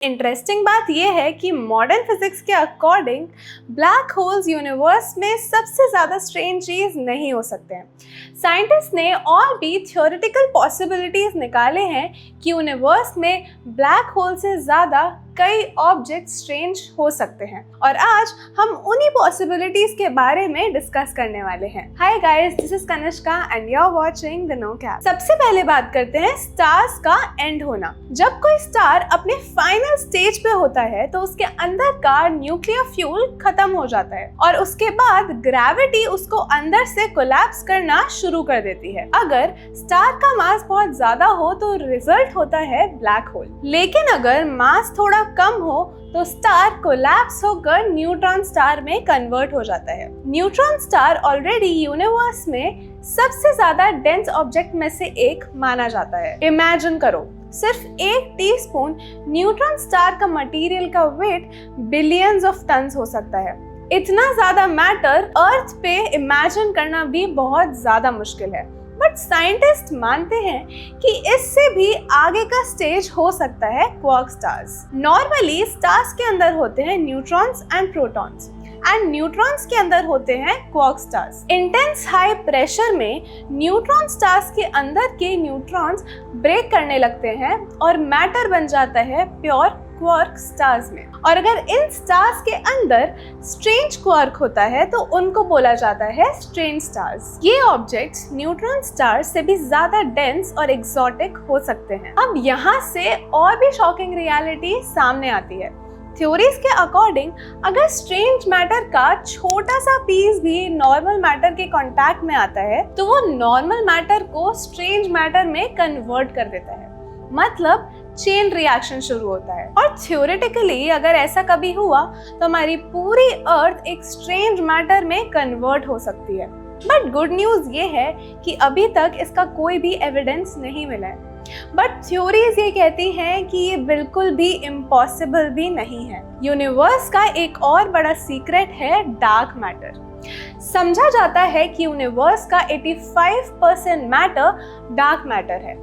Interesting बात यह है कि मॉडर्न फिजिक्स के अकॉर्डिंग ब्लैक होल्स यूनिवर्स में सबसे ज़्यादा स्ट्रेंज चीज़ नहीं हो सकते हैं। साइंटिस्ट ने और भी थ्योरेटिकल पॉसिबिलिटीज़ निकाले हैं कि यूनिवर्स में ब्लैक होल से ज़्यादा कई ऑब्जेक्ट स्ट्रेंज हो सकते हैं और आज हम उन्हीं पॉसिबिलिटीज के बारे में डिस्कस करने वाले हैं। Hi guys, this is Kanishka and you are watching the NoCap. सबसे पहले बात करते हैं स्टार्स का एंड होना। जब कोई स्टार अपने फाइनल स्टेज पे होता है तो उसके अंदर का न्यूक्लियर फ्यूल खत्म हो जाता है और उसके बाद ग्रेविटी उसको अंदर से कोलैप्स करना शुरू कर देती है। अगर स्टार का मास बहुत ज्यादा हो तो रिजल्ट होता है ब्लैक होल। लेकिन अगर मास थोड़ा कम हो तो स्टार कोलैप्स होकर न्यूट्रॉन स्टार में कन्वर्ट हो जाता है। न्यूट्रॉन स्टार ऑलरेडी यूनिवर्स में सबसे ज्यादा डेंस ऑब्जेक्ट में से एक माना जाता है। इमेजिन करो, सिर्फ 1 टीस्पून न्यूट्रॉन स्टार का मटेरियल का वेट बिलियंस ऑफ टन्स हो सकता है। इतना ज्यादा मैटर अर्थ पे इमेजिन करना भी बहुत ज्यादा मुश्किल है, बट साइंटिस्ट मानते हैं कि इससे भी आगे का स्टेज हो सकता है क्वार्क स्टार्स। नॉर्मली स्टार्स के अंदर होते हैं neutrons and protons and neutrons के अंदर होते हैं quark stars. Intense high pressure में न्यूट्रॉन स्टार्स के अंदर के न्यूट्रॉन्स ब्रेक करने लगते हैं और मैटर बन जाता है प्योर क्वार्क स्टार्स में। और अगर इन स्टार्स के अंदर स्ट्रेंज क्वार्क होता है तो उनको बोला जाता है स्ट्रेंज स्टार्स। ये ऑब्जेक्ट्स न्यूट्रॉन स्टार्स से भी ज्यादा डेंस और एक्सोटिक हो सकते हैं। अब यहाँ से और भी शॉकिंग रियलिटी सामने आती है। थ्योरीज के अकॉर्डिंग अगर स्ट्रेंज मैटर का छोटा सा पीस भी नॉर्मल मैटर के कांटेक्ट में आता है तो वो नॉर्मल मैटर को स्ट्रेंज मैटर में कन्वर्ट कर देता है, मतलब चेन रिएक्शन शुरू होता है। और थ्योरेटिकली अगर ऐसा कभी हुआ तो हमारी पूरी अर्थ एक स्ट्रेंज मैटर में कन्वर्ट हो सकती है। बट गुड न्यूज ये है कि अभी तक इसका कोई भी एविडेंस नहीं मिला है। बट थ्योरीज ये कहती हैं कि ये बिल्कुल भी इम्पॉसिबल भी नहीं है। यूनिवर्स का एक और बड़ा सीक्रेट है डार्क मैटर। समझा जाता है कि यूनिवर्स का 85% मैटर डार्क मैटर है।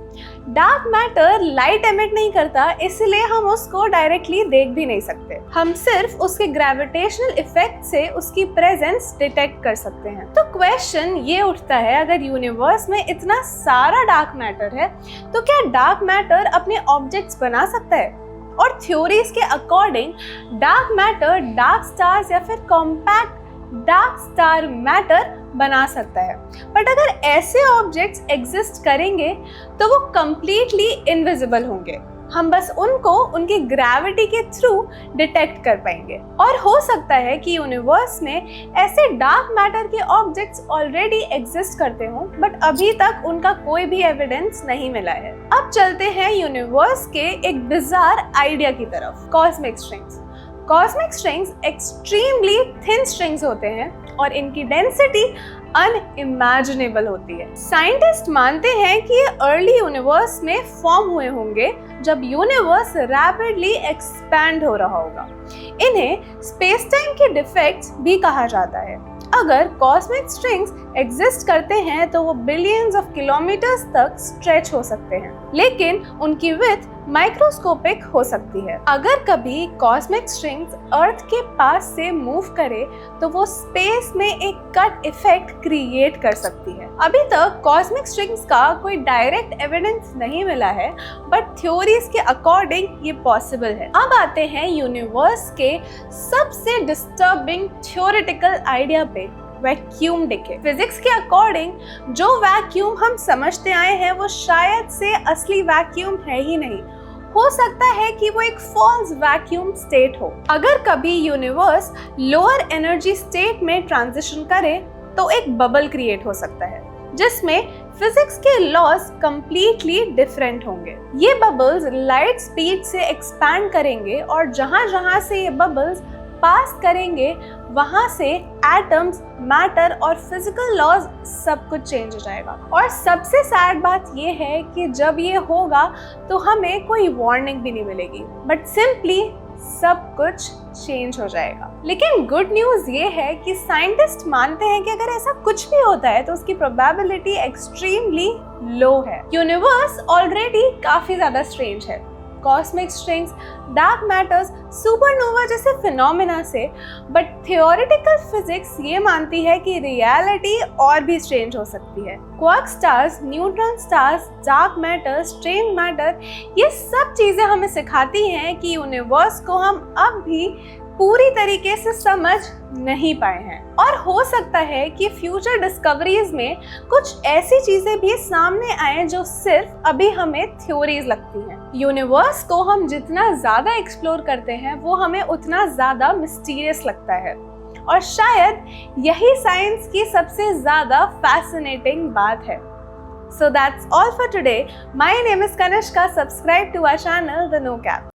डार्क मैटर लाइट एमिट नहीं करता, इसलिए हम उसको डायरेक्टली देख भी नहीं सकते। हम सिर्फ उसके ग्रेविटेशनल इफेक्ट से उसकी प्रेजेंस डिटेक्ट कर सकते हैं। तो क्वेश्चन ये उठता है, अगर यूनिवर्स में इतना सारा डार्क मैटर है तो क्या डार्क मैटर अपने ऑब्जेक्ट्स बना सकता है? और थ्योरीज के according dark matter dark stars या फिर कॉम्पैक्ट डार्क स्टार मैटर बना सकता है। बट अगर ऐसे ऑब्जेक्ट्स एग्जिस्ट करेंगे तो वो कंप्लीटली इनविजिबल होंगे। हम बस उनको उनकी ग्रेविटी के थ्रू डिटेक्ट कर पाएंगे। और हो सकता है कि यूनिवर्स में ऐसे डार्क मैटर के ऑब्जेक्ट्स ऑलरेडी एग्जिस्ट करते हों, बट अभी तक उनका कोई भी एविडेंस नहीं मिला है। अब चलते हैं यूनिवर्स के एक बिजार आइडिया की तरफ, cosmic strings. Cosmic strings extremely thin strings होते हैं और इनकी डेंसिटी अनइमेजिनेबल होती है। साइंटिस्ट मानते हैं कि ये अर्ली यूनिवर्स में फॉर्म हुए होंगे जब यूनिवर्स रैपिडली एक्सपैंड हो रहा होगा। इन्हें स्पेस टाइम के डिफेक्ट्स भी कहा जाता है। अगर कॉस्मिक स्ट्रिंग्स एग्जिस्ट करते हैं तो वो बिलियंस ऑफ किलोमीटर्स तक स्ट्रेच हो सकते हैं, लेकिन उनकी विड्थ माइक्रोस्कोपिक हो सकती है। अगर कभी कॉस्मिक स्ट्रिंग्स अर्थ के पास से मूव करे तो वो स्पेस में एक कट इफेक्ट क्रिएट कर सकती है। अभी तक कॉस्मिक स्ट्रिंग्स का कोई डायरेक्ट एविडेंस नहीं मिला है, बट थ्योरीज के अकॉर्डिंग ये पॉसिबल है। अब आते हैं यूनिवर्स के सबसे डिस्टर्बिंग थ्योरेटिकल आइडिया पे, वैक्यूम डिके। फिजिक्स के अकॉर्डिंग जो वैक्यूम हम समझते आए हैं वो शायद से असली वैक्यूम है ही नहीं। हो सकता है कि वो एक फॉल्स वैक्यूम स्टेट हो। अगर कभी यूनिवर्स लोअर एनर्जी स्टेट में ट्रांजिशन करे तो एक बबल क्रिएट हो सकता है जिसमें फिजिक्स के लॉज कंप्लीटली डिफरेंट होंगे। ये बबल्स लाइट स्पीड से एक्सपैंड करेंगे और जहां से ये बबल्स पास करेंगे वहां से एटम्स, मैटर और फिजिकल लॉज सब कुछ चेंज हो जाएगा। और सबसे सैड बात ये है कि जब ये होगा तो हमें कोई वार्निंग भी नहीं मिलेगी, बट सिंपली सब कुछ चेंज हो जाएगा। लेकिन गुड न्यूज ये है कि साइंटिस्ट मानते हैं कि अगर ऐसा कुछ भी होता है तो उसकी प्रोबेबिलिटी एक्सट्रीमली लो है। यूनिवर्स ऑलरेडी काफी ज्यादा स्ट्रेंज है cosmic strings, dark matters, supernova जैसे फिनोमेना से, बट थियोरेटिकल फिजिक्स ये मानती है कि रियलिटी और भी स्ट्रेंज हो सकती है। Quark stars, neutron stars, dark matter, strange matter, ये सब चीज़ें हमें सिखाती हैं कि यूनिवर्स को हम अब भी पूरी तरीके से समझ नहीं पाए हैं, और हो सकता है कि फ्यूचर डिस्कवरीज में कुछ ऐसी चीजें भी सामने आए जो सिर्फ अभी हमें थ्योरीज लगती हैं। यूनिवर्स को हम जितना ज्यादा एक्सप्लोर करते हैं वो हमें उतना ज्यादा मिस्टीरियस लगता है, और शायद यही साइंस की सबसे ज्यादा फैसिनेटिंग बात है। So that's all for today. My name is Kanishka. Subscribe to our channel, The No Cap.